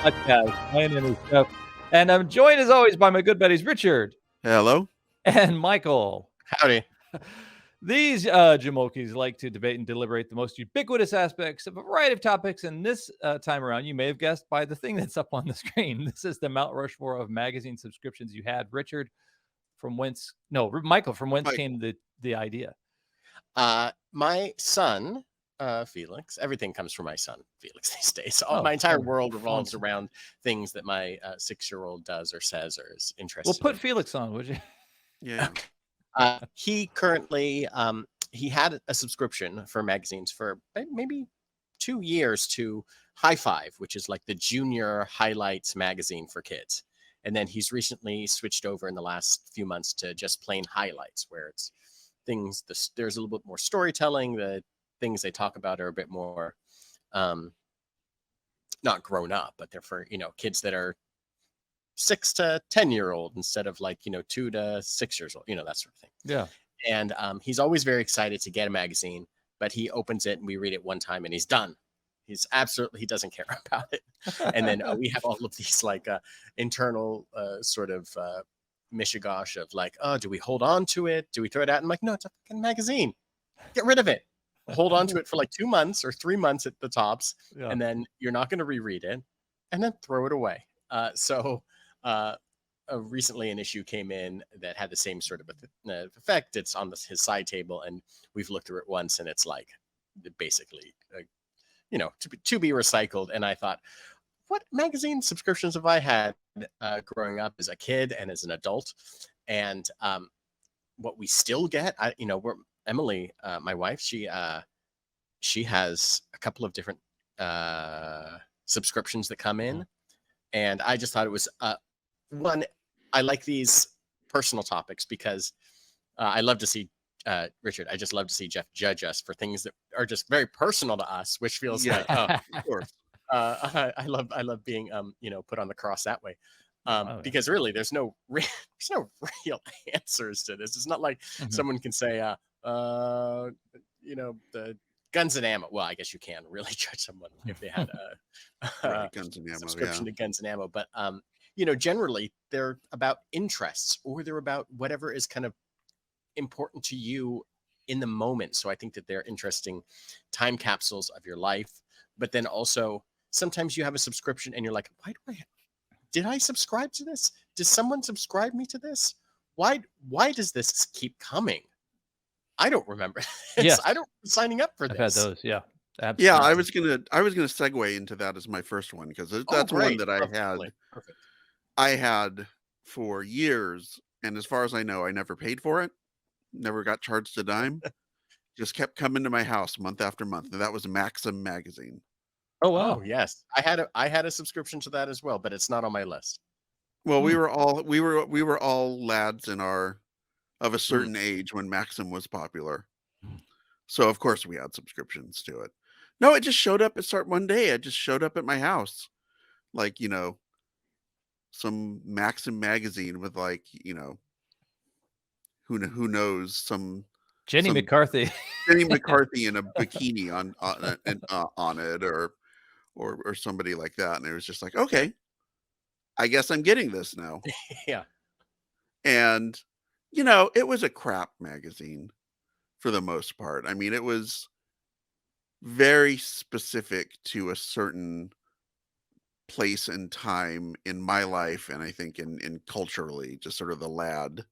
podcast. My name is Jeff, and I'm joined as always by my good buddies Richard Hello. and Michael. Howdy. These Jamokis like to debate and deliberate the most ubiquitous aspects of a variety of topics, and this time around, you may have guessed by the thing that's up on the screen. This is the Mount Rushmore of magazine subscriptions you had. Richard, Michael, from whence came the idea? My son, Felix, everything comes from my son, Felix, these days. My entire world revolves around things that my 6-year-old does or says or is interested in. Well, put Felix on, would you? Yeah. He currently, he had a subscription for magazines for maybe 2 years to High Five, which is like the junior highlights magazine for kids. And then he's recently switched over in the last few months to just plain highlights, where it's things, there's a little bit more storytelling. The things they talk about are a bit more, not grown up, but they're for, kids that are 6 to 10-year-old instead of 2 to 6 years old, that sort of thing. Yeah. And he's always very excited to get a magazine, but he opens it and we read it one time and he's done. He doesn't care about it. And then we have all of these internal sort of mishigosh of do we hold on to it? Do we throw it out? And I'm like, no, it's a fucking magazine. Get rid of it. Hold on to it for 2 months or 3 months at the tops. Yeah. And then you're not going to reread it and then throw it away. Recently an issue came in that had the same sort of effect. It's on his side table and we've looked through it once and it's basically, to be recycled. And I thought, what magazine subscriptions have I had growing up as a kid and as an adult? And what we still get, Emily, my wife, she has a couple of different subscriptions that come in. And I just thought it was one, I like these personal topics because I love to see Richard. I just love to see Jeff judge us for things that are just very personal to us, which feels like, of course. I love being put on the cross that way. Because really there's no real answers to this. It's not like someone can say the guns and ammo. Well, I guess you can really judge someone if they had a guns and ammo, subscription to guns and ammo. But generally they're about interests or they're about whatever is kind of important to you in the moment. So I think that they're interesting time capsules of your life. But then also sometimes you have a subscription and you're like, did I subscribe to this? Does someone subscribe me to this? Why does this keep coming? I don't remember. Yes. I don't signing up for this. I've had those. Yeah. Absolutely. Yeah. I was gonna segue into that as my first one because that's one that I had. Perfect. I had for years, and as far as I know, I never paid for it. Never got charged a dime. Just kept coming to my house month after month, and that was Maxim magazine. Oh wow! Oh, yes, I had a subscription to that as well, but it's not on my list. Well, we were all lads of a certain age when Maxim was popular, so of course we had subscriptions to it. No, it just showed up one day. It just showed up at my house, some Maxim magazine with who knows, some Jenny McCarthy in a bikini on it or somebody like that. And it was just like, okay, I guess I'm getting this now. Yeah. And, it was a crap magazine for the most part. I mean, it was very specific to a certain place and time in my life. And I think in culturally, just sort of the lad,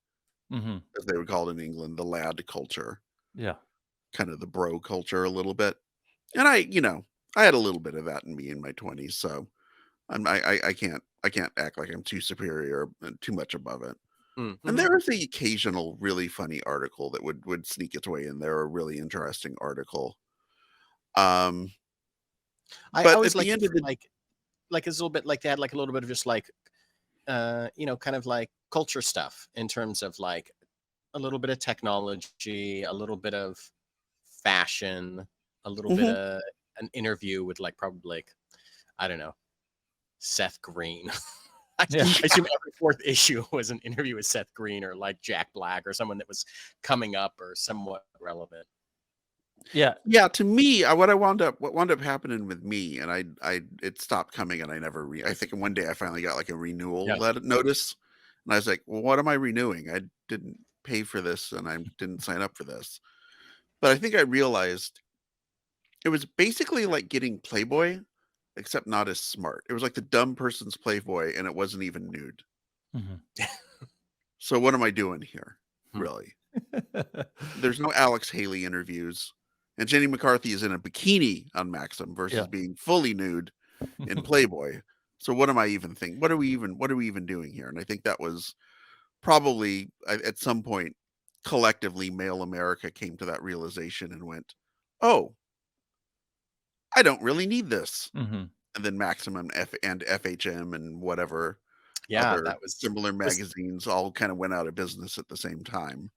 as they would call it in England, the lad culture. Yeah. Kind of the bro culture a little bit. And I had a little bit of that in me in my 20s. So I can't act like I'm too superior or too much above it. Mm-hmm. And there was the occasional really funny article that would sneak its way in there, a really interesting article. I always like it's a little bit like they had a little bit of just kind of like culture stuff in terms of a little bit of technology, a little bit of fashion, a little bit of an interview with probably I don't know, Seth Green. I assume every fourth issue was an interview with Seth Green or Jack Black or someone that was coming up or somewhat relevant. Yeah. Yeah, to me, what wound up happening with me, and it stopped coming, and I never I think one day I finally got like a renewal Yeah. notice, and I was like, well, what am I renewing? I didn't pay for this, and I didn't sign up for this. But I think I realized it was basically like getting Playboy, except not as smart. It was like the dumb person's Playboy, and it wasn't even nude. Mhm. So what am I doing here, Hmm. really? There's no Alex Haley interviews, and Jenny McCarthy is in a bikini on Maxim versus Yeah. being fully nude in Playboy. So what am I even thinking? What are we even doing here? And I think that was probably at some point collectively male America came to that realization and went, "Oh, I don't really need this." Mhm. And then Maxim and FHM and whatever Yeah, other that similar was magazines all kind of went out of business at the same time.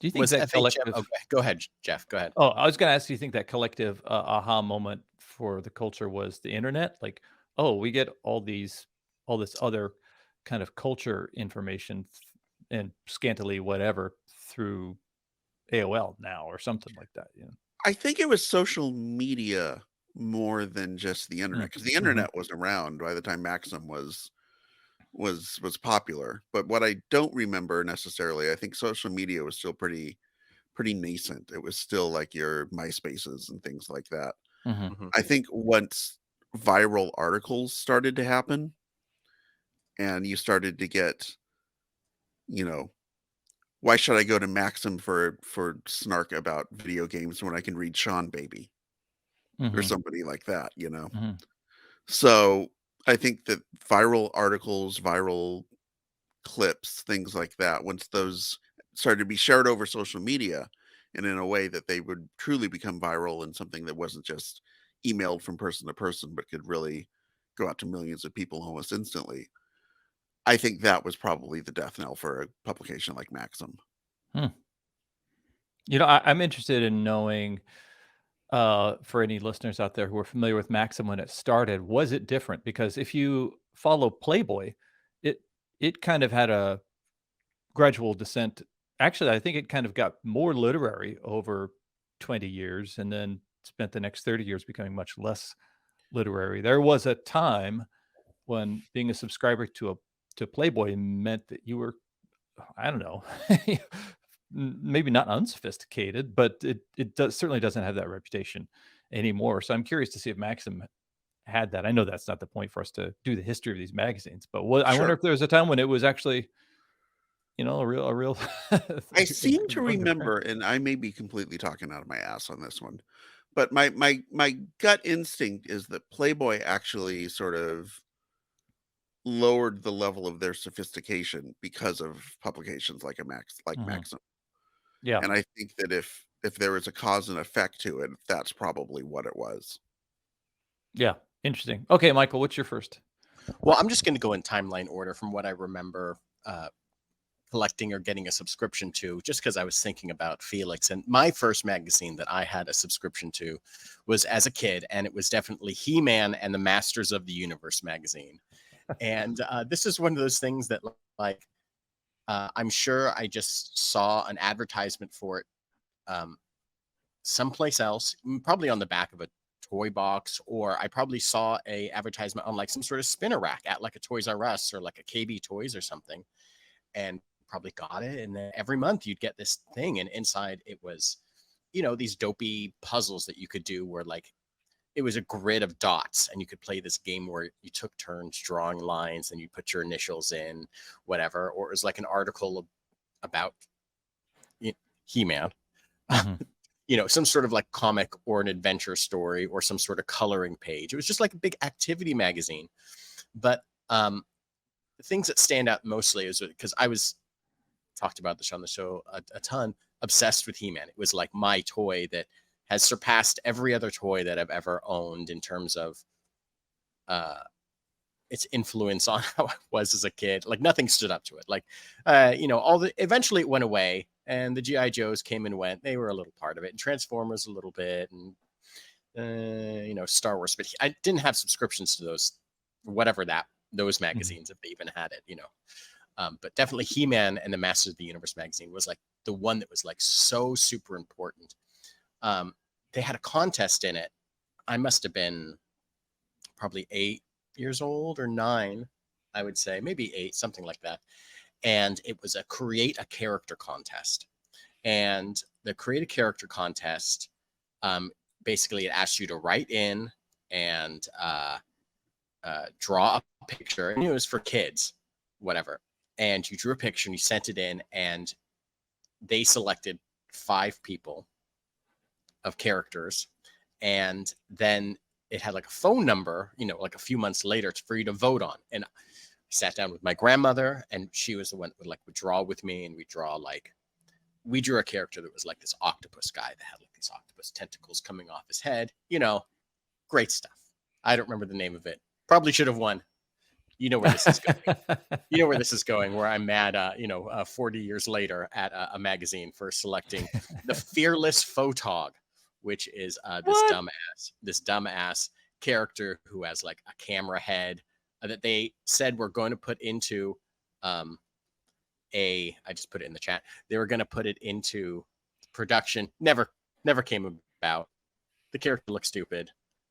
Do you think was that FHM. collective Okay, go ahead, Jeff. Go ahead. Oh, I was gonna ask, do you think that collective, aha moment for the culture was the internet? Like, "Oh, we get all this other kind of culture information and scantily whatever through AOL now," or something like that, you know? I think it was social media more than just the internet, Mm. because the Mhm. internet was around by the time Maxim was popular. But what I don't remember necessarily, I think social media was still pretty nascent. It was still like your MySpaces and things like that. Mhm. Mhm. I think once viral articles started to happen and you started to get, you know, why should I go to Maxim for snark about video games when I can read Sean Baby or Mhm. somebody like that, you know? Mhm. So, I think that viral articles, viral clips, things like that, once those started to be shared over social media and in a way that they would truly become viral and something that wasn't just emailed from person to person, but could really go out to millions of people almost instantly. I think that was probably the death knell for a publication like Maxim. Hmm. You know, I'm interested in knowing, for any listeners out there who are familiar with Maxim when it started, was it different? Because if you follow Playboy, it it kind of had a gradual descent. Actually, I think it kind of got more literary over 20 years and then spent the next 30 years becoming much less literary. There was a time when being a subscriber to Playboy meant that you were, I don't know, maybe not unsophisticated, but it does certainly doesn't have that reputation anymore. So I'm curious to see if Maxim had that. I know that's not the point for us to do the history of these magazines, but what I wonder Sure. if there was a time when it was actually, a real I a seem to good brand. remember, and I may be completely talking out of my ass on this one, but my gut instinct is that Playboy actually sort of lowered the level of their sophistication because of publications like Mhm. Maxim. Yeah, And I think that if there was a cause and effect to it, that's probably what it was. yeah, interesting. Okay, Michael, what's your first? Well, I'm just going to go in timeline order from what I remember collecting or getting a subscription to, just because I was thinking about Felix. And my first magazine that I had a subscription to was as a kid, and it was definitely He-Man and the Masters of the Universe magazine. And this is one of those things that, like, I'm sure I just saw an advertisement for it um, someplace else, probably on the back of a toy box, or I probably saw a advertisement on like some sort of spinner rack at like a Toys R Us or like a KB Toys or something, and probably got it. And then every month you'd get this thing, and inside it was, these dopey puzzles that you could do where like it was a grid of dots, and you could play this game where you took turns drawing lines and you put your initials in, whatever. Or it was like an article about He-Man, Mhm. some sort of like comic or an adventure story or some sort of coloring page. It was just like a big activity magazine. But the things that stand out mostly is because I was talked about this on the show a ton, obsessed with He-Man. It was like my toy that has surpassed every other toy that I've ever owned in terms of uh, its influence on how I was as a kid. Like nothing stood up to it. Like, eventually it went away, and the GI Joes came and went. They were a little part of it, and Transformers a little bit, and Star Wars. But I didn't have subscriptions to whatever those Mhm. magazines if they even had it. But definitely He-Man and the Masters of the Universe magazine was like the one that was like so super important. Um, they had a contest in it. I must have been probably 8 years old or 9, I would say, maybe 8, something like that. And it was a create a character contest. And the create a character contest, basically it asks you to write in and draw a picture. And it was for kids, whatever. And you drew a picture and you sent it in, and they selected 5 people of characters. And then it had like a phone number, like a few months later for you to vote on. And I sat down with my grandmother, and she was the one that would draw with me, and we drew a character that was like this octopus guy that had like these octopus tentacles coming off his head, great stuff. I don't remember the name of it. Probably should have won. You know where this is going. Where I'm mad, 40 years later at a magazine for selecting the Fearless Photog, which is this dumbass character who has like a camera head that they said we're going to put into I just put it in the chat. They were going to put it into production. Never came about. The character looks stupid.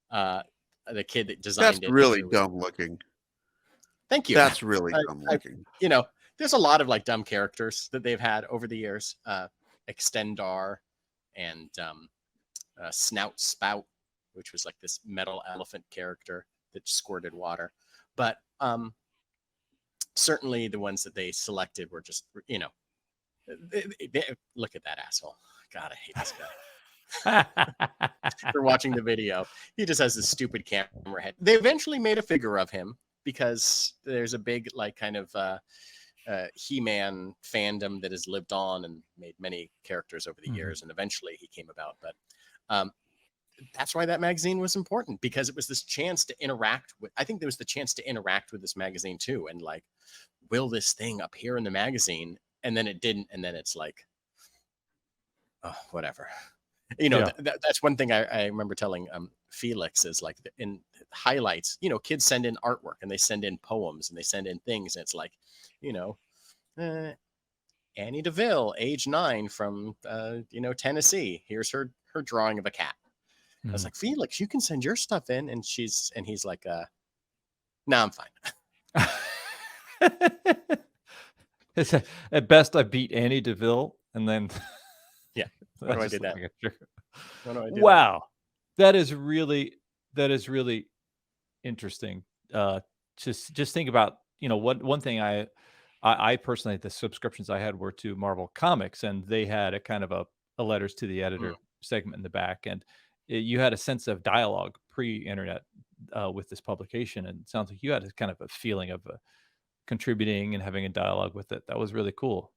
The kid that designed That's it. really dumb looking. Thank you. That's really dumb looking. There's a lot of like dumb characters that they've had over the years. Extendar and Snout Spout, which was like this metal elephant character that squirted water. But certainly the ones that they selected were just, look at that asshole. God, I hate this guy. For watching the video, he just has this stupid camera head. They eventually made a figure of him because there's a big like kind of He-Man fandom that has lived on and made many characters over the years, and eventually he came about. But that's why that magazine was important, because it was this chance to interact with. I think there was the chance to interact with this magazine too, and like, will this thing appear in the magazine? And then it didn't, and then it's like, oh, whatever. That's one thing I remember telling Felix is like in highlights, kids send in artwork and they send in poems and they send in things. And it's like, Annie DeVille, age 9 from, Tennessee. Here's her drawing of a cat. I was like, Felix, you can send your stuff in. And he's like, no, I'm fine. At best, I beat Annie DeVille, and then yeah. What do I do that? Wow, that is really interesting. Just think about one thing I personally, the subscriptions I had were to Marvel Comics, and they had a kind of a letters to the editor segment in the back, and you had a sense of dialogue pre-internet with this publication, and it sounds like you had a kind of a feeling of contributing and having a dialogue with it. That was really cool.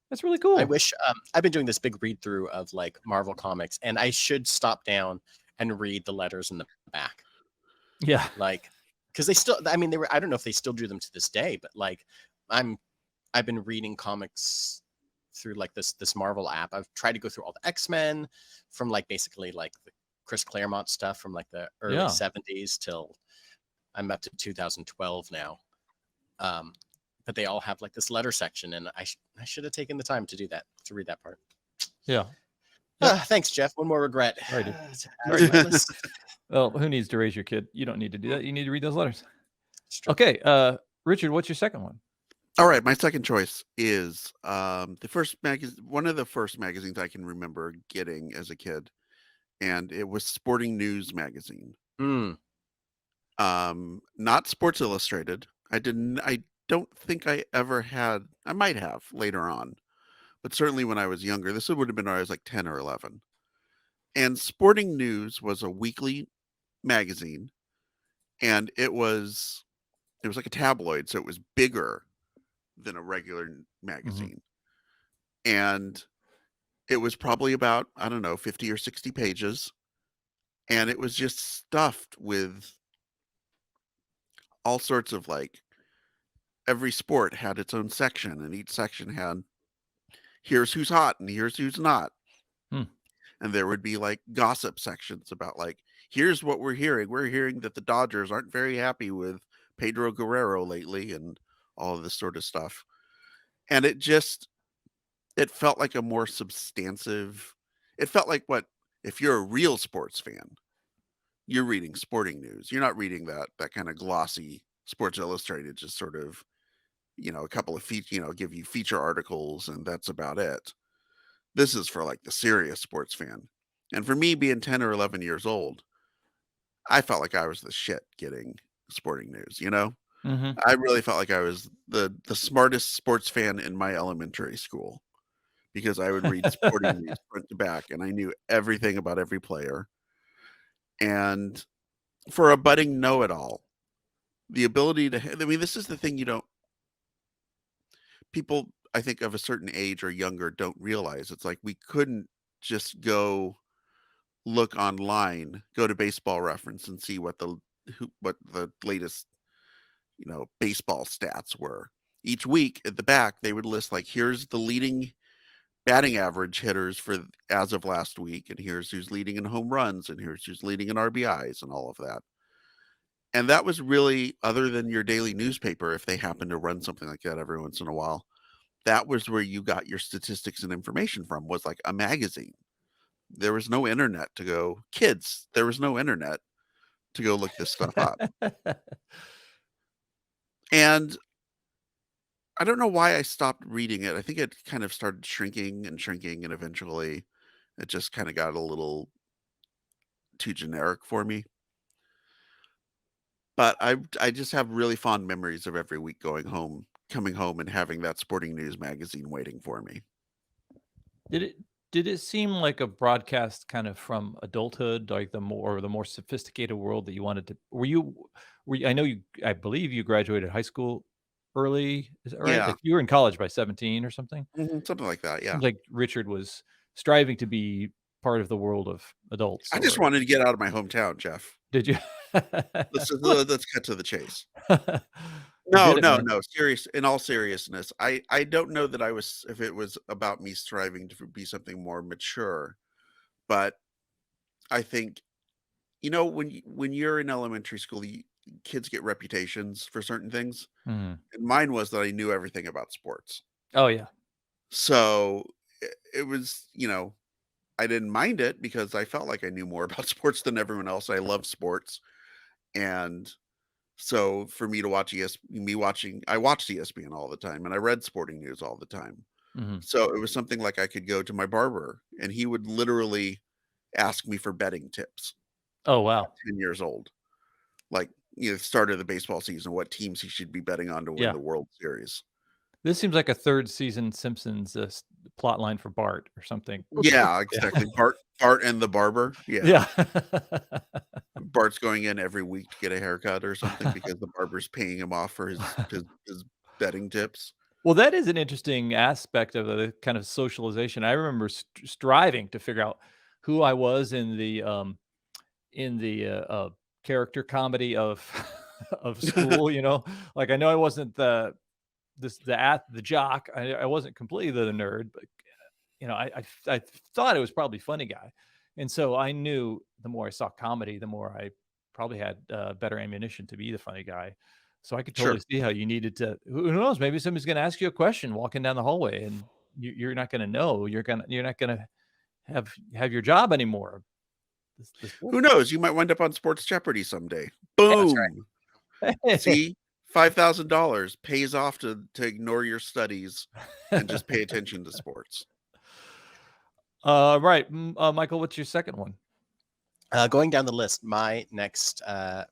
That's really cool. I wish I've been doing this big read through of like Marvel Comics, and I should stop down and read the letters in the back. Yeah, like, because they still, I mean, they were. I don't know if they still do them to this day, but like, I've been reading comics through like this Marvel app. I've tried to go through all the X-Men from like basically like the Chris Claremont stuff from like the early 70s till I'm up to 2012 now. But they all have like this letter section, and I should have taken the time to do that, to read that part. Yeah. Thanks, Jeff. One more regret. Well, who needs to raise your kid? You don't need to do that. You need to read those letters. Okay, Richard, what's your second one? All right, my second choice is the first one of the first magazines I can remember getting as a kid, and it was Sporting News magazine. Not Sports Illustrated. I don't think I ever had. I might have later on, but certainly when I was younger. This would have been when I was like 10 or 11. And Sporting News was a weekly magazine, and it was like a tabloid, so it was bigger than a regular magazine. And it was probably about, I don't know, 50 or 60 pages, and it was just stuffed with all sorts of like, every sport had its own section, and each section had, here's who's hot and here's who's not. And there would be like gossip sections about like, here's what we're hearing. We're hearing that the Dodgers aren't very happy with Pedro Guerrero lately, and all of this sort of stuff. And it felt like a more substantive, it felt like what if you're a real sports fan, you're reading sporting news. You're not reading that kind of glossy Sports Illustrated, just sort of, a couple of give you feature articles and that's about it. This is for like the serious sports fan. And for me, being 10 or 11 years old, I felt like I was the shit getting sporting news, Hmm. I really felt like I was the smartest sports fan in my elementary school because I would read sporting news front to back and I knew everything about every player. And for a budding know-it-all, the ability I mean, this is the thing people, I think, of a certain age or younger don't realize. It's like we couldn't just go look online, go to Baseball Reference and see what the latest, baseball stats were. Each week at the back, they would list like, here's the leading batting average hitters for as of last week, and here's who's leading in home runs, and here's who's leading in RBIs and all of that. And that was really, other than your daily newspaper, if they happen to run something like that every once in a while, that was where you got your statistics and information from, was like a magazine. There was no internet to go, kids, there was no internet to go look this stuff up. And I don't know why I stopped reading it. I think it kind of started shrinking and shrinking, and eventually it just kind of got a little too generic for me. But I just have really fond memories of every week coming home and having that sporting news magazine waiting for me. Did it did it seem like a broadcast kind of from adulthood, like the more sophisticated world that you wanted to I know I believe you graduated high school early, is that right? Yeah, Like, you were in college by 17 or something? something like that. Yeah, Seems like Richard was striving to be part of the world of adults, I just or wanted to get out of my hometown, Jeff. did you? Well, Let's cut to the chase. you No, did it, no, man. no. In all seriousness, I don't know that if it was about me striving to be something more mature, but I think, when you're in elementary school, kids get reputations for certain things, Mhm. and mine was that I knew everything about sports. Oh, yeah. So it was, I didn't mind it because I felt like I knew more about sports than everyone else. I love sports, and so for me to watch I watched ESPN all the time, and I read sporting news all the time. Mhm. So it was something like I could go to my barber, and he would literally ask me for betting tips Oh, at wow. 10 years old. Like, start of the baseball season, what teams he should be betting on to win Yeah. the World Series. This seems like a 3rd season Simpsons, plot line for Bart or something. Yeah, Yeah. exactly. Bart and the barber. Yeah. Yeah. Bart's going in every week to get a haircut or something because the barber's paying him off for his betting tips. Well, that is an interesting aspect of the kind of socialization. I remember striving to figure out who I was in the character comedy of of school, you know? Like, I know I wasn't the jock. I wasn't completely the nerd, but, I thought it was probably funny guy. And so I knew the more I saw comedy, the more I probably had, better ammunition to be the funny guy. So I could totally Sure. see how you needed to who knows, maybe somebody's gonna ask you a question walking down the hallway, and you're not gonna know. You're not gonna have your job anymore. The Who sports knows? You might wind up on Sports Jeopardy someday. Yeah, that's right. Boom. See? $5,000 pays off to ignore your studies and just pay attention to sports. Right, Michael, what's your second one? Going down the list, my next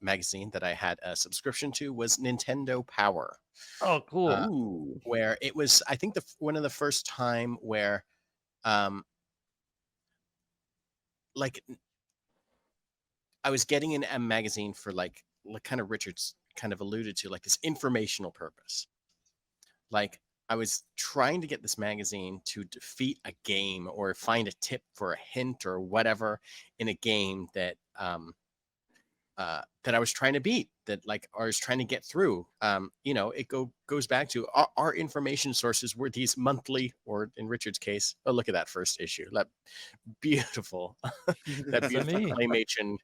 magazine that I had a subscription to was Nintendo Power, Oh, cool. uh, Ooh. where it was, I think, one of the first time where, um, like, I was getting in a magazine for like kind of Richard's kind of alluded to, like this informational purpose. Like, I was trying to get this magazine to defeat a game or find a tip for a hint or whatever in a game that that I was trying to beat, that like I was trying to get through. It goes back to our information sources were these monthly, or in Richard's case, oh, look at that first issue, that beautiful, that Is that beautiful me? claymation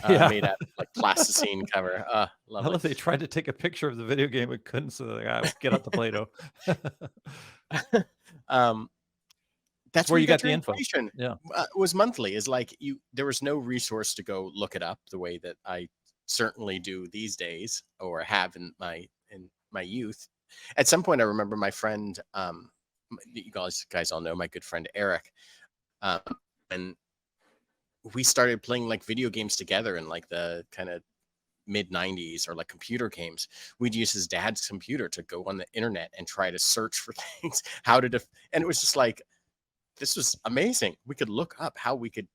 Yeah. made out of like plasticine cover. I Lovely. love they tried to take a picture of the video game but couldn't, so they're like, "Ah, get out the Play-Doh." um, That's where where you got got the your info. information. Yeah. Was monthly. Is like there was no resource to go look it up the way that I certainly do these days, or have in my youth. At some point, I remember my friend, you guys all know my good friend Eric, um, and we started playing like video games together in like the kind of mid 90s, or like computer games. We'd use his dad's computer to go on the internet and try to search for things, and it was just like, this was amazing. We could look up how we could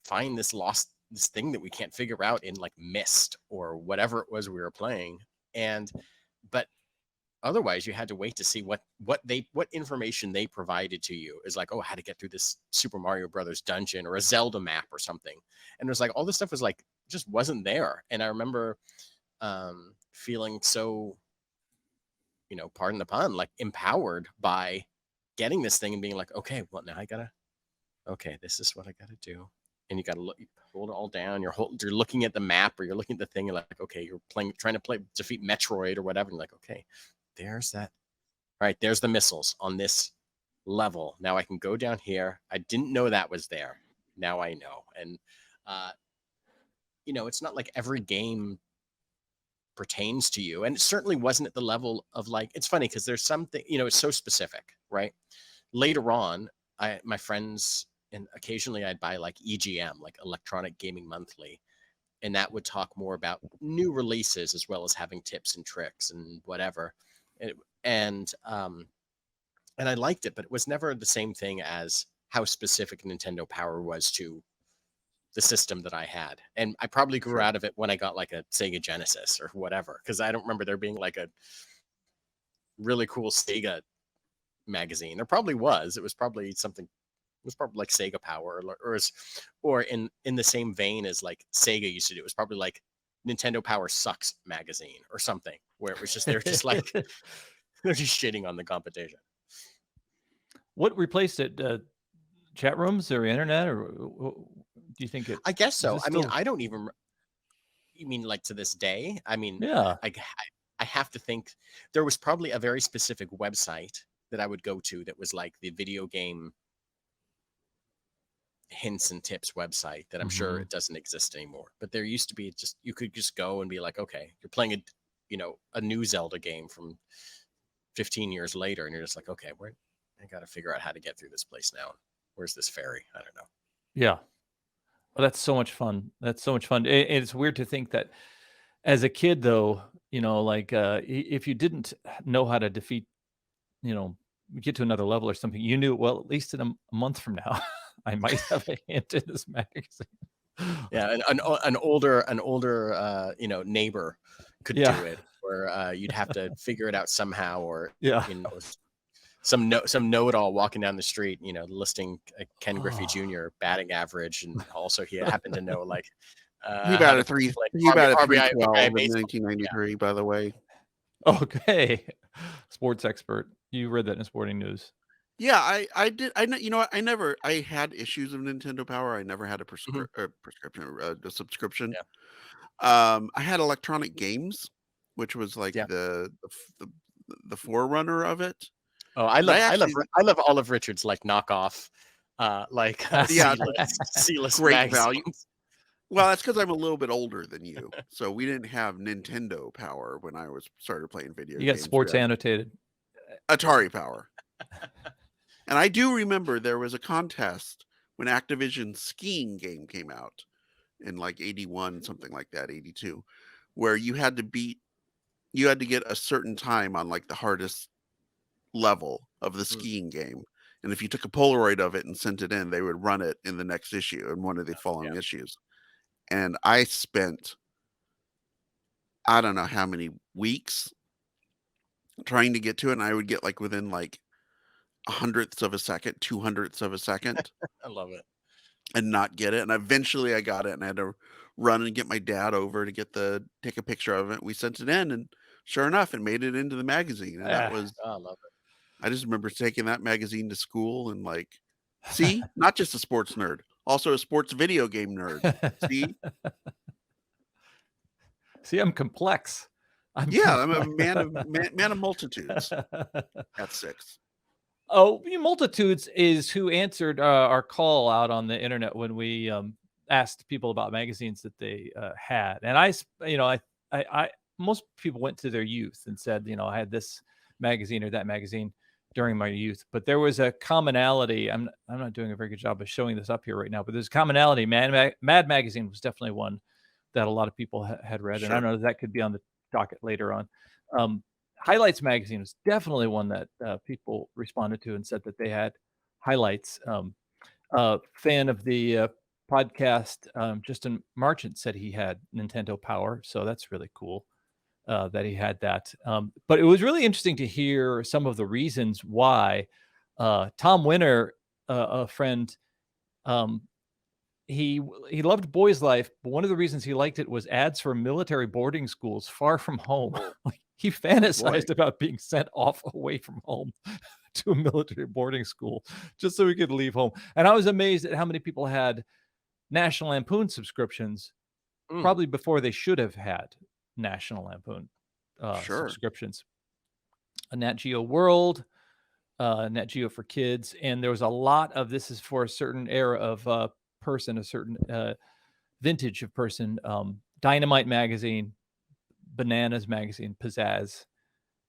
find this thing that we can't figure out in like Myst or whatever it was we were playing. But otherwise you had to wait to see what information they provided to you, is like, oh, how to get through this Super Mario Brothers dungeon or a Zelda map or something. And it was like all this stuff was like just wasn't there. And I remember feeling so, pardon the pun, like empowered by getting this thing and being like, okay, well, now this is what I gotta do. And you gotta hold it all down. You're looking at the map, or you're looking at the thing, and like, okay, you're trying to defeat Metroid or whatever. And you're like, okay, there's that. All right, there's the missiles on this level. Now I can go down here. I didn't know that was there. Now I know. And it's not like every game pertains to you, and it certainly wasn't at the level of like, it's funny because there's something, it's so specific, right? Later on, my friends, and occasionally I'd buy like EGM, like Electronic Gaming Monthly, and that would talk more about new releases as well as having tips and tricks and whatever. And I liked it, but it was never the same thing as how specific Nintendo Power was to the system that I had. And I probably grew out of it when I got like a Sega Genesis or whatever, because I don't remember there being like a really cool Sega magazine. There probably was. It was probably like Sega Power, or in the same vein as like Sega used to do. It was probably like Nintendo Power Sucks magazine or something, where it was just, they're just like, they're just shitting on the competition. What replaced it? Chat rooms or internet, or do you think it? I guess so. I mean, still... I don't even. You mean like to this day? I mean, yeah. I have to think there was probably a very specific website that I would go to that was like the video game hints and tips website that I'm sure it doesn't exist anymore. But there used to be, just, you could just go and be like, okay, you're playing a new Zelda game from 15 years later, and you're just like, okay, I got to figure out how to get through this place now. Where's this ferry? I don't know. Yeah. Well, that's so much fun. That's so much fun. It's weird to think that as a kid, though, like if you didn't know how to defeat, get to another level or something, you knew, well, at least in a month from now, I might have a hint in this magazine. Yeah, an older neighbor could do it, or you'd have to figure it out somehow, or some know-it-all walking down the street, listing Ken Griffey Jr. batting average, and also he happened to know like he batted 312 in 1993, by the way. Okay, sports expert. You read that in Sporting News. Yeah, I did. You know what? I had issues of Nintendo Power. I never had a a subscription. Yeah. I had Electronic Games, which was like the forerunner of it. Oh, I love all of Richard's like knockoff, C-list great magazines. value. Well, that's because I'm a little bit older than you, so we didn't have Nintendo Power when I started playing video games. You got Sports Annotated, Atari Power. And I do remember there was a contest when Activision's skiing game came out in like 81, something like that, 82, where you had to get a certain time on like the hardest level of the skiing game. And if you took a Polaroid of it and sent it in, they would run it in the next issue, in one of the following issues. And I spent, I don't know how many weeks trying to get to it. And I would get like within like 100ths of a second, 200ths of a second. I love it. And not get it. And eventually I got it, and I had to run and get my dad over to take a picture of it. We sent it in, and sure enough, it made it into the magazine. And that was, I love it. I just remember taking that magazine to school and like, see, not just a sports nerd, also a sports video game nerd. See, I'm complex. I'm a man of multitudes. At 6. Oh, multitudes is who answered our call out on the internet when we asked people about magazines that they had, and I most people went to their youth and said, I had this magazine or that magazine during my youth, but there was a commonality. I'm not doing a very good job of showing this up here right now, but there's a commonality. Mad Magazine was definitely one that a lot of people had read, and I Sure. know that could be on the docket later on. Um, Highlights magazine was definitely one that people responded to and said that they had highlights. Fan of the podcast, Justin Marchant said he had Nintendo Power, so that's really cool that he had that. But it was really interesting to hear some of the reasons why. Tom Winter, a friend, um, he loved Boy's Life, but one of the reasons he liked it was ads for military boarding schools far from home. Oh, Like he boy. fantasized about being sent off away from home to a military boarding school just so he could leave home. And I was amazed at how many people had National Lampoon subscriptions, Mm. probably before they should have had National Lampoon Sure. subscriptions. A Nat Geo World, Nat Geo for Kids, and there was a lot of this is for a certain era of person, a certain vintage of person. Dynamite magazine, Bananas magazine, Pizzazz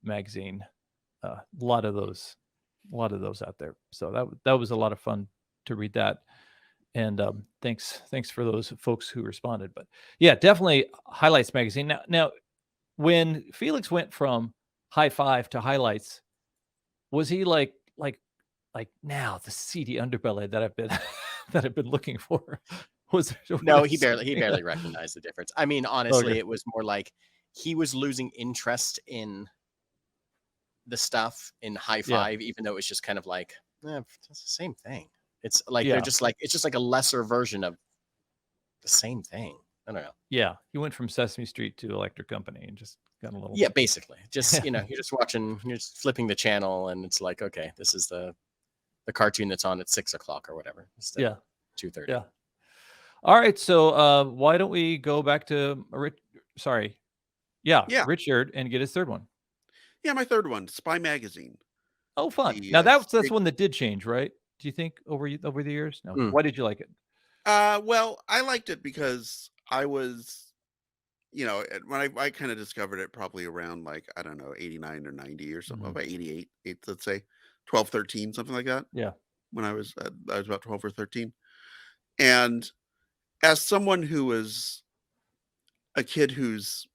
magazine, a lot of those out there. So that was a lot of fun to read that. And thanks for those folks who responded. But yeah, definitely Highlights magazine. Now when Felix went from High Five to Highlights, was he like now the seedy underbelly that I've been that I've been looking for? Was No, there he something- barely recognized the difference. I mean, honestly, Okay. it was more like he was losing interest in the stuff in High Yeah. Five, even though it was just kind of like, it's the same thing. It's like Yeah. it's just like a lesser version of the same thing. I don't know. Yeah, he went from Sesame Street to Electric Company and just got a little. Yeah, basically. Just you're just watching, you're just flipping the channel, and it's like, okay, this is the cartoon that's on at 6 o'clock or whatever. Instead Yeah. of 2:30. Yeah. All right, so why don't we go back to Yeah. Richard and get his third one. Yeah, my third one, Spy Magazine. Oh, fun. The, Now that's state- one that did change, right? Do you think over the years? No. Mm. Why did you like it? Well, I liked it because I was, when I kind of discovered it probably around like, I don't know, 89 or 90 or something, Mhm. about 88, let's say 12, 13, something like that. Yeah. When I was about 12 or 13. And as someone who was a kid whose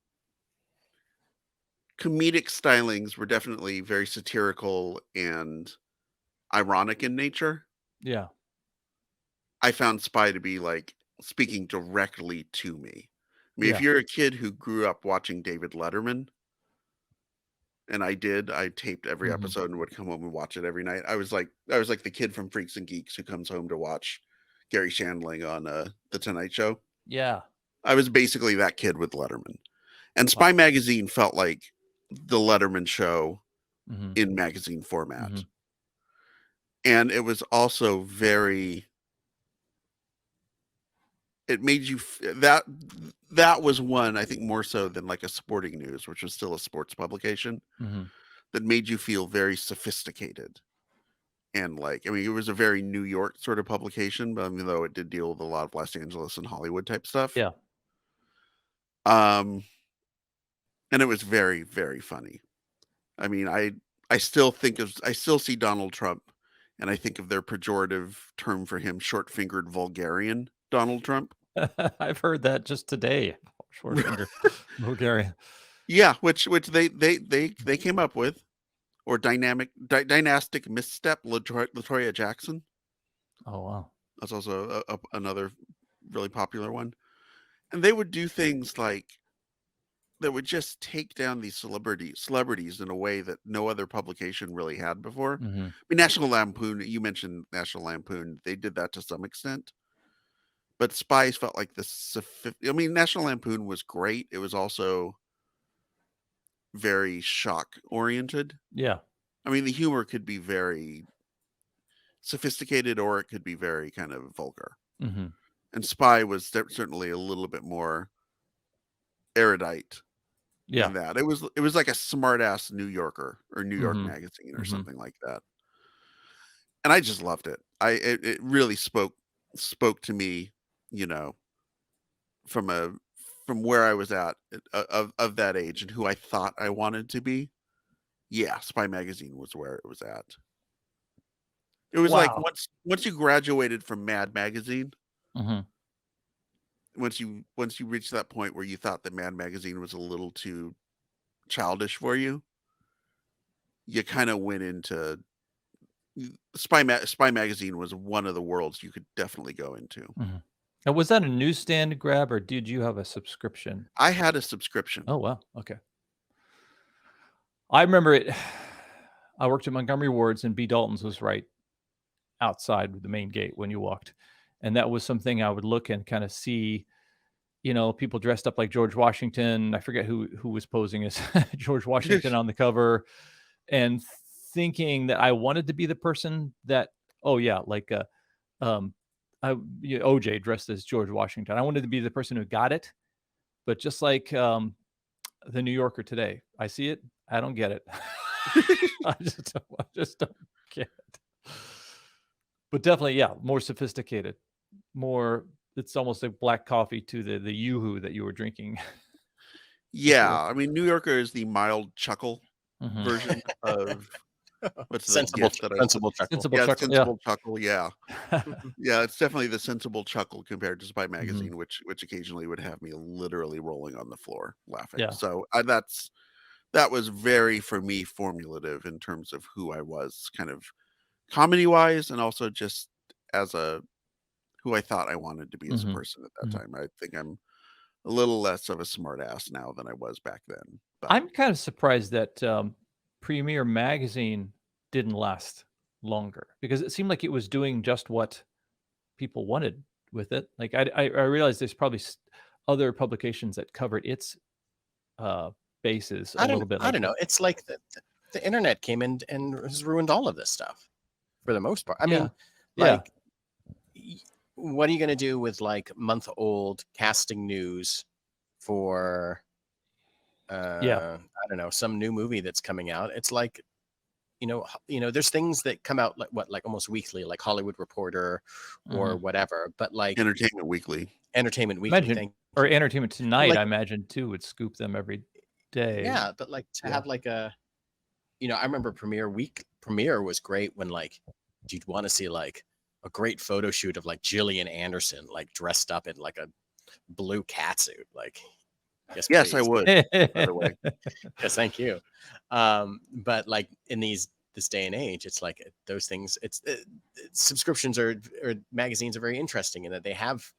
comedic stylings were definitely very satirical and ironic in nature, Yeah. I found Spy to be like speaking directly to me. I mean, Yeah. if you're a kid who grew up watching David Letterman, and I taped every Mhm. episode and would come home and watch it every night. I was like the kid from Freaks and Geeks who comes home to watch Gary Shandling on The Tonight Show. Yeah. I was basically that kid with Letterman. And Spy Magazine felt like the Letterman show Mhm. in magazine format. Mhm. And it was also it made you that was one, I think, more so than like a Sporting News, which was still a sports publication, Mhm. that made you feel very sophisticated. And like, I mean, it was a very New York sort of publication, but even though it did deal with a lot of Los Angeles and Hollywood type stuff. Yeah. And it was very, very funny. I mean, I still see Donald Trump, and I think of their pejorative term for him, short-fingered vulgarian Donald Trump. I've heard that just today. Short finger, Bulgaria. Yeah, which they came up with, or dynastic misstep, Latoya Jackson. Oh wow. That's also another really popular one. And they would do things like that would just take down these celebrities in a way that no other publication really had before. Mhm. I mean, National Lampoon, you mentioned National Lampoon, they did that to some extent. But Spies felt like I mean, National Lampoon was great. It was also very shock oriented. Yeah. I mean, the humor could be very sophisticated or it could be very kind of vulgar. Mhm. And Spy was certainly a little bit more erudite Yeah. than that. It was like a smart ass New Yorker or New York Mhm. Magazine or Mhm. something like that. and I just loved it. It really spoke to me, you know, from a from where I was at of that age and who I thought I wanted to be. Yeah, Spy Magazine was where it was at. It was like Wow. once you graduated from Mad Magazine, Hmm. once you reached that point where you thought that Mad Magazine was a little too childish for you, you kind of went into Spy Magazine was one of the worlds you could definitely go into. Hmm. And was that a newsstand grab, or did you have a subscription? I had a subscription. Oh, wow. Okay. I remember it. I worked at Montgomery Wards, and B. Dalton's was right outside the main gate when you walked. And that was something I would look and kind of see, people dressed up like George Washington. I forget who was posing as George Washington on the cover, and thinking that I wanted to be the person that, oh yeah, like um OJ dressed as George Washington. I wanted to be the person who got it, but just like the New Yorker today, I see it, I don't get it. I just don't get it. But definitely, yeah, more sophisticated, more. It's almost like black coffee to the yoo-hoo that you were drinking Yeah, before. I mean, New Yorker is the mild chuckle Mhm. version of what's the Sensible, gift that I said? sensible chuckle. Sensible Yeah, chuckle, yeah. sensible chuckle, yeah. Yeah, it's definitely the sensible chuckle compared to Spy Mhm. Magazine, which occasionally would have me literally rolling on the floor laughing. Yeah. So, that was very, for me, formulative in terms of who I was kind of comedy-wise and also just as a who I thought I wanted to be as a Mhm. person at that Mhm. time. I think I'm a little less of a smart ass now than I was back then, but I'm kind of surprised that, Premiere Magazine didn't last longer, because it seemed like it was doing just what people wanted with it. Like, I realized there's probably other publications that covered its, uh, bases a little bit I like don't that. know. It's like the internet came in and has ruined all of this stuff for the most part. I Yeah. mean, Yeah. like, y- what are you going to do with like month old casting news for Yeah. I don't know, some new movie that's coming out? It's like, there's things that come out like almost weekly, like Hollywood Reporter or Mhm. whatever, but like Entertainment Weekly. Entertainment Weekly, Imagine, thank or you. Entertainment But Tonight, like, I imagine too would scoop them every day. yeah, but like to Yeah. have like I remember Premiere was great when like you'd want to see like a great photo shoot of like Gillian Anderson like dressed up in like a blue catsuit. Like, yes, Yes, I please. would, by the way. Yes, thank you. But like in this day and age, it's like those things. Subscriptions or magazines are very interesting in that they have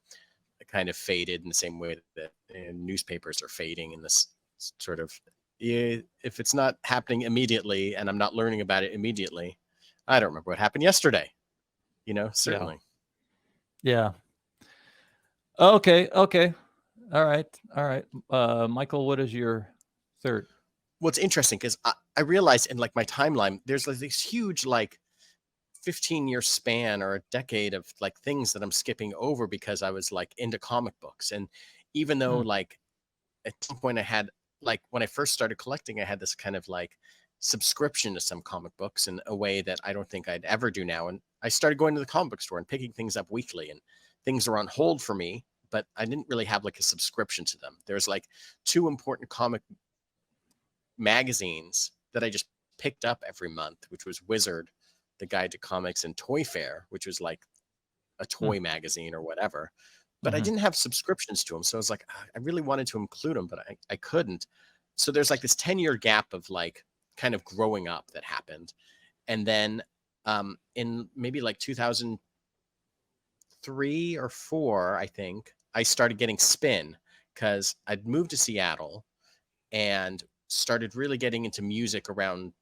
kind of faded in the same way that newspapers are fading in this sort of. If it's not happening immediately, and I'm not learning about it immediately, I don't remember what happened yesterday. Yeah. Certainly. Yeah. Okay. Okay. All right. All right. Michael, what is your third? What's interesting because I realized in like my timeline, there's like this huge like 15-year span or a decade of like things that I'm skipping over because I was like into comic books. And even though Hmm. like at some point I had like when I first started collecting, I had this kind of like subscription to some comic books in a way that I don't think I'd ever do now. And I started going to the comic book store and picking things up weekly, and things were on hold for me, but I didn't really have like a subscription to them. There's like two important comic magazines that I just picked up every month, which was Wizard, the Guide to Comics, and Toy Fair, which was like a Hmm. toy magazine or whatever. But I Mhm. didn't have subscriptions to them. So I was like, I really wanted to include them, but I couldn't. So there's like this 10-year gap of like kind of growing up that happened. And then in maybe like 2003 or four, I think, I started getting Spin because I'd moved to Seattle and started really getting into music around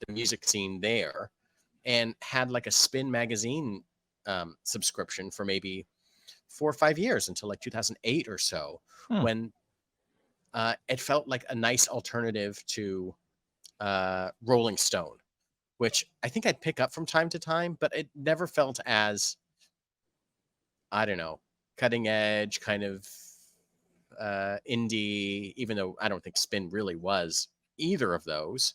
the music scene there, and had like a Spin magazine subscription for maybe 4 or 5 years until like 2008 or so, Hmm. when it felt like a nice alternative to Rolling Stone, which I think I'd pick up from time to time, but it never felt as, I don't know, cutting edge, kind of indie, even though I don't think Spin really was either of those.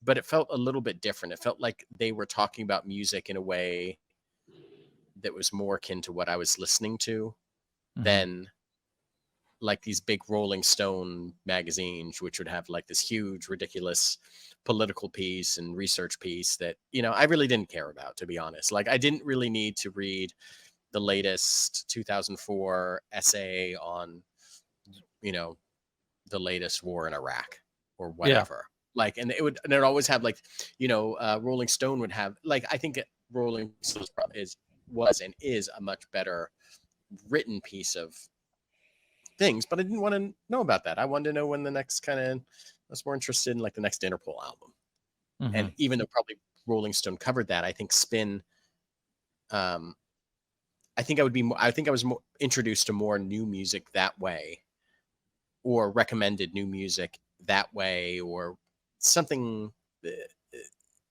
but it felt a little bit different. It felt like they were talking about music in a way that was more akin to what I was listening to than like these big Rolling Stone magazines, which would have like this huge, ridiculous political piece and research piece that, I really didn't care about, to be honest. Like, I didn't really need to read the latest 2004 essay on, the latest war in Iraq or whatever. Like, and it would always have like, Rolling Stone would have like, I think Rolling Stone was and is a much better written piece of things, but I didn't want to know about that. I wanted to know when the next I was more interested in like the next Interpol album. And even though probably Rolling Stone covered that, I think Spin, I think I was more introduced to more new music that way, or recommended new music that way, or something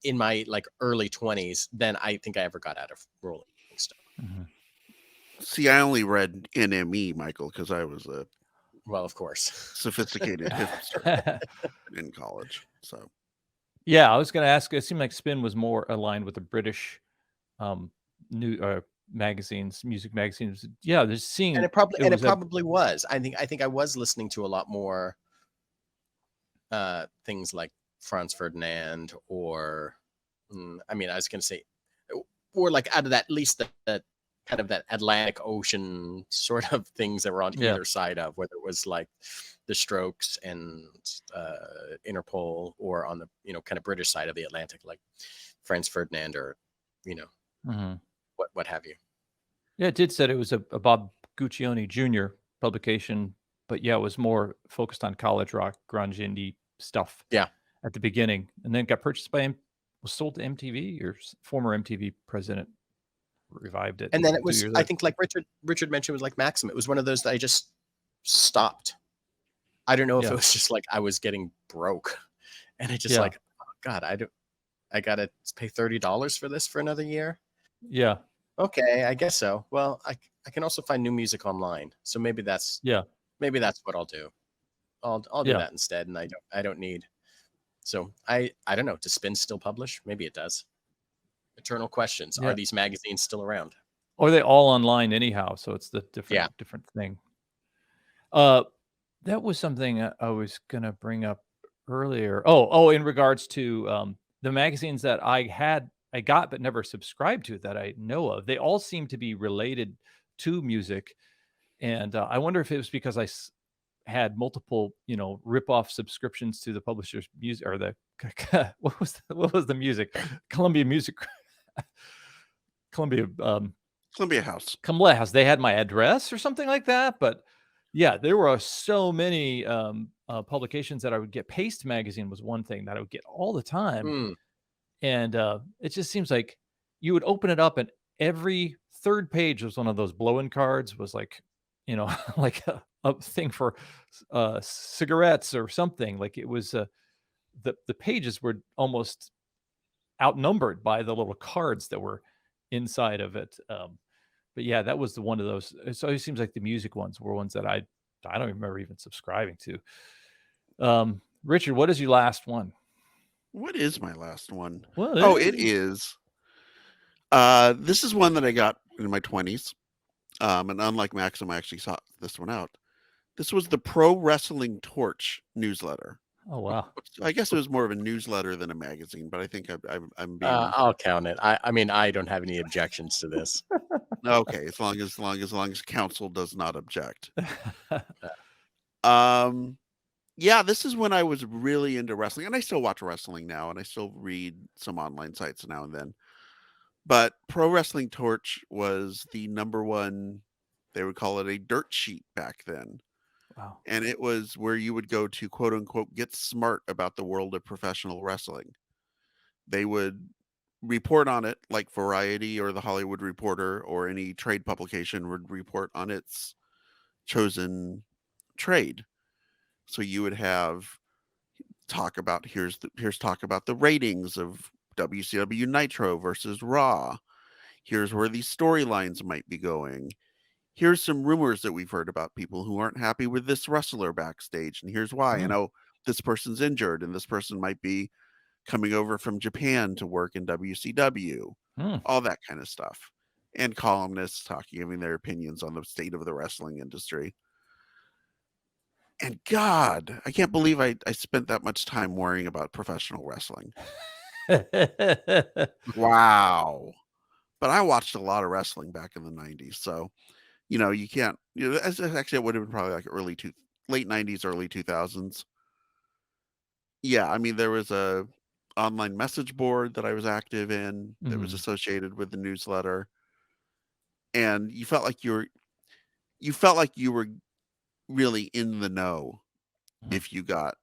in my like early 20s than I think I ever got out of Rolling Stone. See, I only read NME, Michael, because I was a of course sophisticated hipster in college. So yeah, I was going to ask. It seemed like Spin was more aligned with the British new magazines, music magazines. Yeah, there's seeing, and it probably was. I think I was listening to a lot more things like Franz Ferdinand, or I was going to say, or like out of that, at least that kind of that Atlantic Ocean sort of things that were on either side of, whether it was like the Strokes and Interpol, or on the kind of British side of the Atlantic, like Franz Ferdinand, or what have you. Yeah, it did said it was a Bob Guccione Jr. publication, but yeah, it was more focused on college rock, grunge, indie stuff. Yeah, at the beginning, and then got purchased by was sold to MTV, or former MTV president revived it. And then it was, I think, like Richard mentioned, it was like Maxim. It was one of those that I just stopped. I don't know if it was just like I was getting broke, and I just like, oh God, I gotta pay $30 for this for another year. Yeah. Okay, I guess so. Well, I can also find new music online, so maybe that's what I'll do. I'll do that instead, and I don't need. So I don't know. Does Spin still publish? Maybe it does. Eternal questions. Are these magazines still around? Or are they all online anyhow? So it's the different thing. That was something I was gonna bring up earlier. Oh, in regards to the magazines that I got but never subscribed to that I know of, they all seem to be related to music, and I wonder if it was because I had multiple, rip-off subscriptions to the publisher's music, or the what was the music? Columbia Music. Columbia House. Columbia House. They had my address or something like that. But yeah, there were so many publications that I would get. Paste magazine was one thing that I would get all the time. And it just seems like you would open it up and every third page was one of those blow-in cards, was like, like a thing for cigarettes or something. Like it was the pages were almost outnumbered by the little cards that were inside of it. But yeah, that was one of those. It always seems like the music ones were ones that I don't remember even subscribing to. Richard, what is your last one? What is my last one? Well, it is. This is one that I got in my 20s. And unlike Maxim, I actually sought this one out. This was the Pro Wrestling Torch newsletter. Oh, wow. I guess it was more of a newsletter than a magazine, but I think I'm being... I'll count it. I don't have any objections to this. Okay, as long as council does not object. Yeah, this is when I was really into wrestling, and I still watch wrestling now, and I still read some online sites now and then. But Pro Wrestling Torch was the number one, they would call it a dirt sheet back then. Wow. And it was where you would go to, quote unquote, get smart about the world of professional wrestling. They would report on it like Variety or the Hollywood Reporter or any trade publication would report on its chosen trade. So you would have talk about, here's talk about the ratings of WCW Nitro versus Raw. Here's where these storylines might be going. Here's some rumors that we've heard about people who aren't happy with this wrestler backstage, and here's why. This person's injured, and this person might be coming over from Japan to work in WCW, Hmm. all that kind of stuff. And columnists talking, giving their opinions on the state of the wrestling industry. And God, I can't believe I spent that much time worrying about professional wrestling. Wow. But I watched a lot of wrestling back in the 90s. So, you can't, actually, it would have been probably like late 90s, early 2000s. Yeah. I mean, there was a online message board that I was active in that was Mhm. associated with the newsletter. And you felt like you were really in the know Mhm. if you got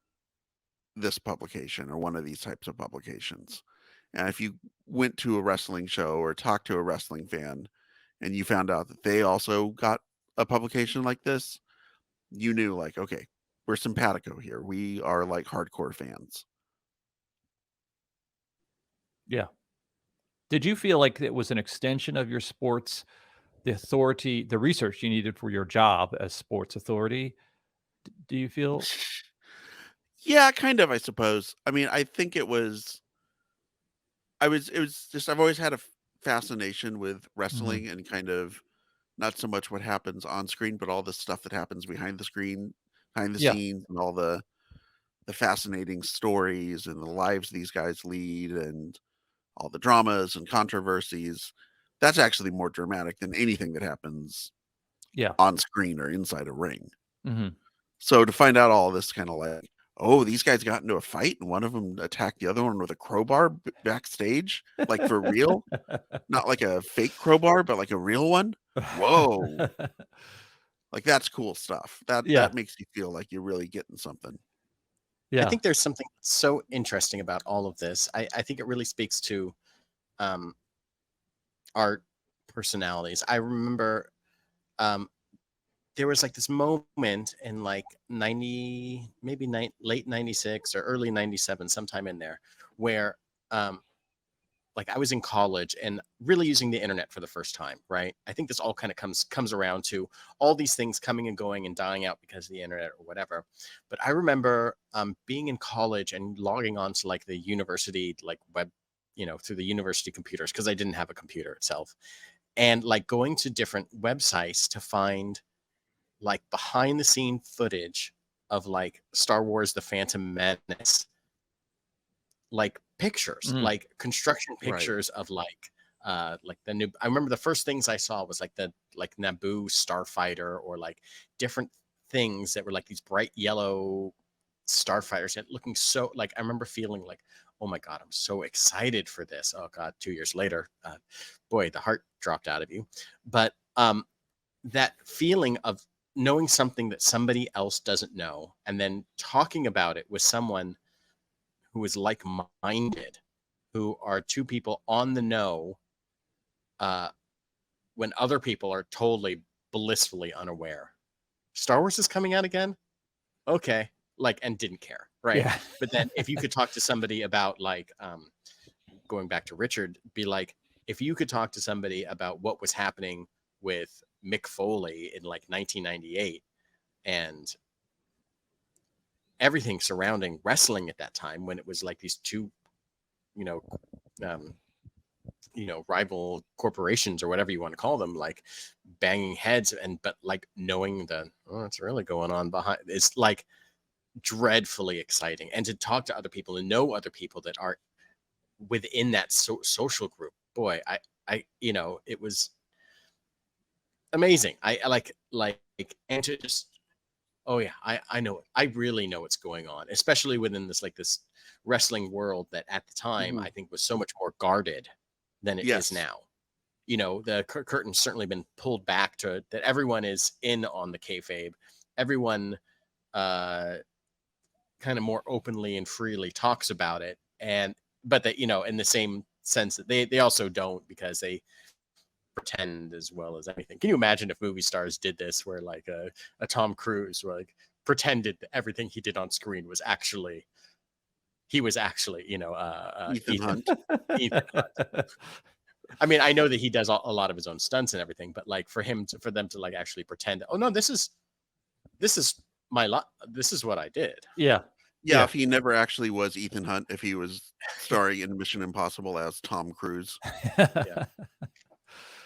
this publication or one of these types of publications. And if you went to a wrestling show or talked to a wrestling fan and you found out that they also got a publication like this, you knew, like, okay, we're simpatico here. We are like hardcore fans. Yeah. Did you feel like it was an extension of your sports, the authority, the research you needed for your job as sports authority? Do you feel? Yeah, kind of, I suppose. I mean, I think it was it was just I've always had a fascination with Mhm. wrestling and kind of not so much what happens on screen, but all the stuff that happens behind the screen, behind the Yeah. scenes, and all the fascinating stories and the lives these guys lead, and all the dramas and controversies. That's actually more dramatic than anything that happens Yeah. on screen or inside a ring. Mhm. So to find out all this, kind of like, oh, these guys got into a fight and one of them attacked the other one with a crowbar backstage, like for real, not like a fake crowbar, but like a real one. Whoa, like that's cool stuff. That Yeah. that makes you feel like you're really getting something. I Yeah. think there's something so interesting about all of this. I think it really speaks to um, our personalities. I remember um, there was like this moment in like 90, maybe late 96 or early 97, sometime in there, where um, like I was in college and really using the internet for the first time, right? I think this all kind of comes around to all these things coming and going and dying out because of the internet or whatever. But I remember being in college and logging on to like the university like web, through the university computers because I didn't have a computer itself, and like going to different websites to find like behind the scene footage of like Star Wars: The Phantom Menace, like pictures, Mm. like construction Right. pictures of like the new. I remember the first things I saw was like the like Naboo starfighter or like different things that were like these bright yellow starfighters and looking so like I remember feeling like, oh my god, I'm so excited for this. Oh god, 2 years later, boy, the heart dropped out of you. But that feeling of knowing something that somebody else doesn't know and then talking about it with someone who is like-minded, who are two people on the know, uh, when other people are totally blissfully unaware. Star Wars is coming out again? Okay. Like, and didn't care, right? Yeah. But then if you could talk to somebody about like going back to Richard, be like, if you could talk to somebody about what was happening with Mick Foley in like 1998 and everything surrounding wrestling at that time when it was like these two, you know, um, rival corporations or whatever you want to call them, like banging heads, and but like knowing the what's really going on behind, it's like dreadfully exciting. And to talk to other people and know other people that are within that social group, boy, it was amazing. I like and to just, oh yeah, I know it. I really know what's going on, especially within this wrestling world that at the time Mhm. I think was so much more guarded than it is Yes. now. The curtain's certainly been pulled back to that everyone is in on the kayfabe. Everyone uh kind of more openly and freely talks about it, and but that in the same sense that they also don't, because they pretend as well as anything. Can you imagine if movie stars did this, where like a Tom Cruise, where like pretended that everything he did on screen was actually he was actually Ethan Ethan Hunt. Ethan Hunt. I mean, I know that he does a lot of his own stunts and everything, but like for them to like actually pretend, oh no, this is my lot, this is what I did. Yeah. Yeah, if he never actually was Ethan Hunt, if he was starring in Mission Impossible as Tom Cruise. Yeah.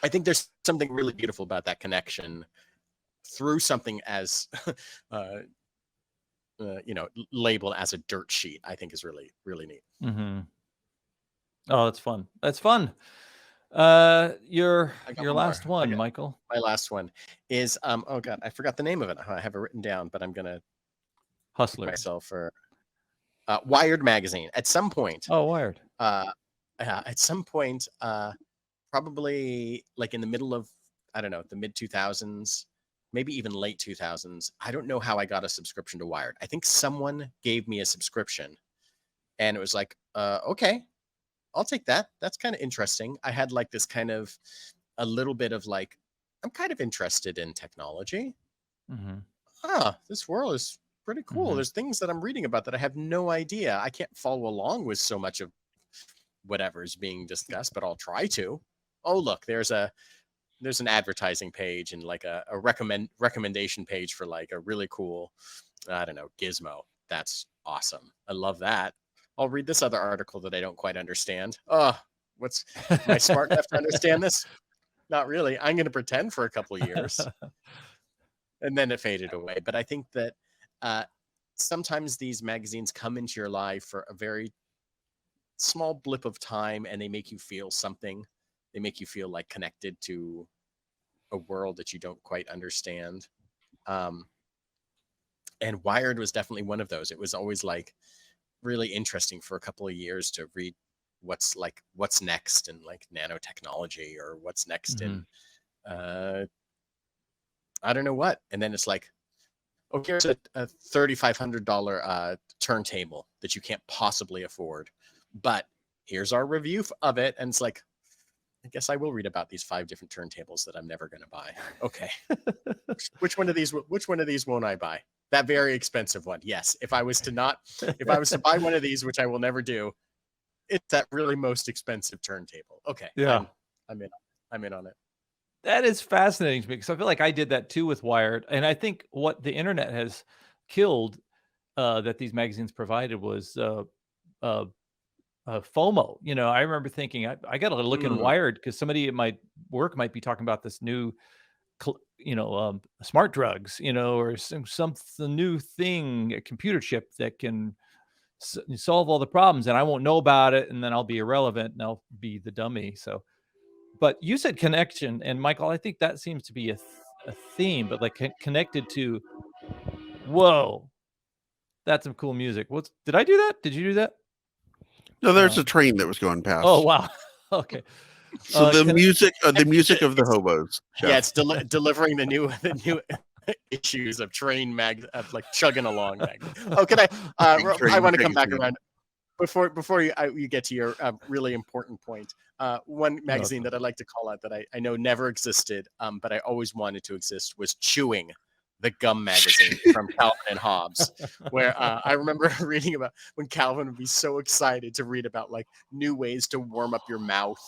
I think there's something really beautiful about that connection through something as, labeled as a dirt sheet. I think is really, really neat. Mm-hmm. Oh, that's fun. That's fun. Your last one, Michael. My last one is oh god, I forgot the name of it. I have it written down, but I'm gonna Hustler myself for Wired magazine. At some point, Wired. At some point, probably like in the middle of, I don't know, the mid 2000s, maybe even late 2000s. I don't know how I got a subscription to Wired. I think someone gave me a subscription, and it was like, okay, I'll take that. That's kind of interesting. I had like this kind of a little bit of like, I'm kind of interested in technology. This world is pretty cool. There's things that I'm reading about that I have no idea. I can't follow along with so much of whatever is being discussed, but I'll try to. Oh, look, there's an advertising page and like a recommendation page for like a really cool, I don't know, gizmo. That's awesome. I love that. I'll read this other article that I don't quite understand. Am I smart enough to understand this? Not really. I'm going to pretend for a couple of years. And then it faded away. But I think that sometimes these magazines come into your life for a very small blip of time, and they make you feel something. They make you feel like connected to a world that you don't quite understand. And Wired was definitely one of those. It was always like really interesting for a couple of years to read what's next in like nanotechnology, or what's next in I don't know what. And then it's like, oh, here's a $3,500 turntable that you can't possibly afford, but here's our review of it. And it's like, I guess I will read about these 5 different turntables that I'm never going to buy. Okay. Which one of these won't I buy? That very expensive one. Yes. If I was to buy one of these, which I will never do, it's that really most expensive turntable. Okay. Yeah. I'm in on it. That is fascinating to me, because I feel like I did that too with Wired. And I think what the internet has killed that these magazines provided was FOMO. I remember thinking, I got to look in Wired because somebody at my work might be talking about this new, smart drugs, or some new thing, a computer chip that can solve all the problems, and I won't know about it, and then I'll be irrelevant and I'll be the dummy. So, but you said connection, and Michael, I think that seems to be a theme, but like connected to, whoa, that's some cool music. Did I do that? Did you do that? No, there's a train that was going past. Oh, wow. Okay. So the music of the hobos. Jeff. Yeah, it's delivering the new issues of train of like chugging along. Oh, can I? I want to come back around before you get to your really important point. One magazine that I'd like to call out that I know never existed, but I always wanted to exist, was Chewing, the gum magazine from Calvin and Hobbes, where I remember reading about when Calvin would be so excited to read about like new ways to warm up your mouth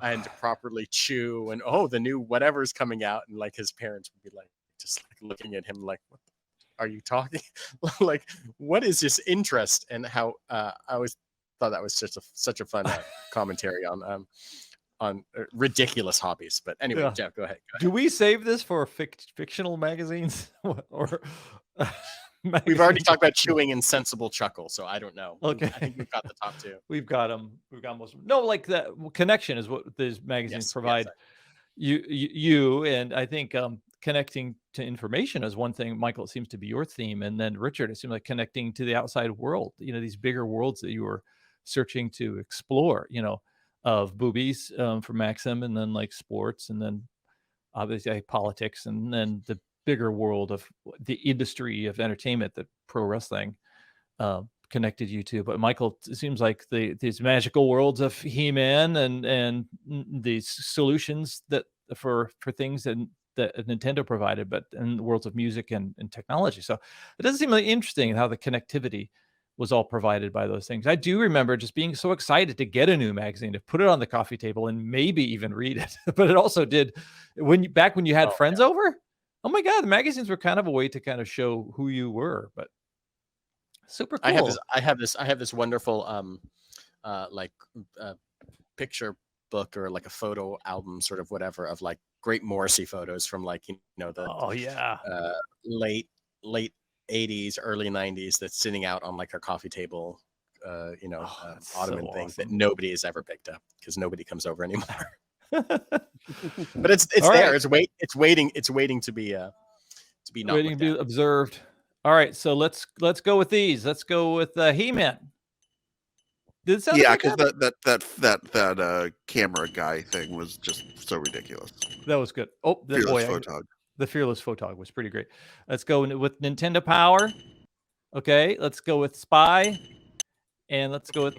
and to properly chew, and the new whatever's coming out, and like his parents would be like just like looking at him like, what are you talking? Like, what is this interest? And how I always thought that was such a fun commentary on ridiculous hobbies. But anyway, Jeff, go ahead. Do we save this for fictional magazines or We've already talked about Chewing and Sensible Chuckle, so I don't know. Okay. I think we've got the top 2. We've got them. We've got most of them. No, like that connection is what these magazines provide. You and I think connecting to information is one thing. Michael, it seems to be your theme, and then Richard, it seems like connecting to the outside world. These bigger worlds that you were searching to explore. Of boobies for Maxim, and then like sports, and then obviously like politics, and then the bigger world of the industry of entertainment that pro wrestling connected you to. But Michael, it seems like these magical worlds of He-Man and these solutions that for things that Nintendo provided, but in the worlds of music and technology. So it does seem really interesting how the connectivity was all provided by those things. I do remember just being so excited to get a new magazine, to put it on the coffee table and maybe even read it. But it also did when you had friends over. Oh my God, the magazines were kind of a way to kind of show who you were. But Super cool. I have this wonderful like I have this wonderful like picture book or like a photo album, sort of whatever, of like great Morrissey photos from like the Oh yeah. late 80s, early 90s, that's sitting out on like our coffee table, That's ottoman so thing that awesome. nobody has ever picked up because nobody comes over anymore. But it's All there. right. It's waiting to be not Waiting to looked be at. observed. All right, so let's go with these. Let's go with He-Man. Did the sound Yeah, effect because happen? that camera guy thing was just so ridiculous. That was good. Oh, that Fearless boy, photog. the Fearless Photog was pretty great. Let's go with Nintendo Power. Okay, let's go with Spy, and let's go with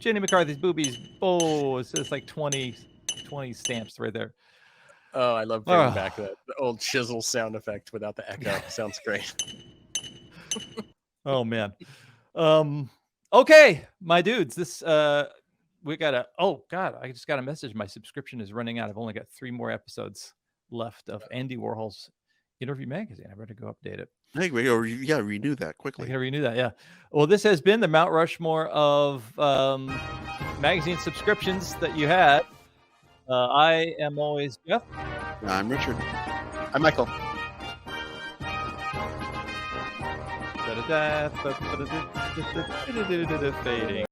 Jenny McCarthy's boobies. Oh, it's like 20 stamps right there. Oh, I love bringing back the old chisel sound effect without the echo. Sounds great. Oh man. Okay, my dudes, this we gotta. Oh God, I just got a message. My subscription is running out. I've only got 3 more episodes left of Andy Warhol's Interview Magazine. I better go update it. I think we go. Yeah, renew that I quickly. gotta renew that. Yeah. Well, this has been the Mount Rushmore of magazine subscriptions that you had. I am always Jeff. I'm Richard. I'm Michael. Fading.